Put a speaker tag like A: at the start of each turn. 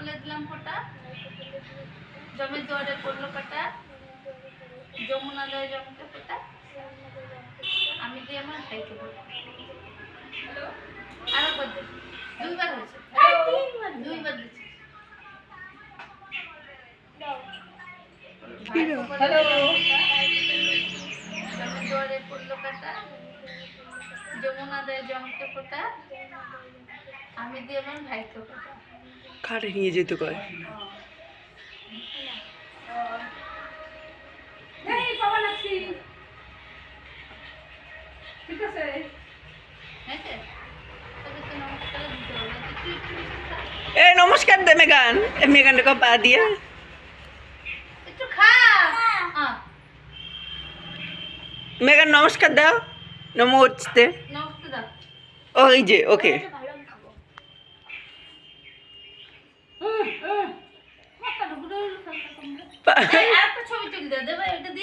A: কপালে দিলাম ফোঁটা, জমের দুয়ারে পড়লো কাটা, যমুনা জয় জমকে ফোঁটা, আমি দিয়ে আমার ভাইকে ফোঁটা। আরো কত? দুইবার হয়েছে, দুইবার দিচ্ছি। জমের দুয়ারে পড়লো কাটা, যমুনা জয় জমকে ফোঁটা, আমি দিয়ে আমার ভাইকে ফোঁটা।
B: কারে নিয়ে যেতে কয়?
A: ঠিক আছে, হয়েছে? তবে তো নমস্কার দিতে হবে, তুই একটু মিষ্টি খা।
B: এ নমস্কার দে মেগান, মেগানকে পা দিয়ে
A: একটু খা।
B: মেগান নমস্কার দাও, নমস্তে।
A: নমস্তে দাও।
B: ওই যে ওকে।
A: আরেকটা ছবি তুলে দেবে, এটা দিয়ে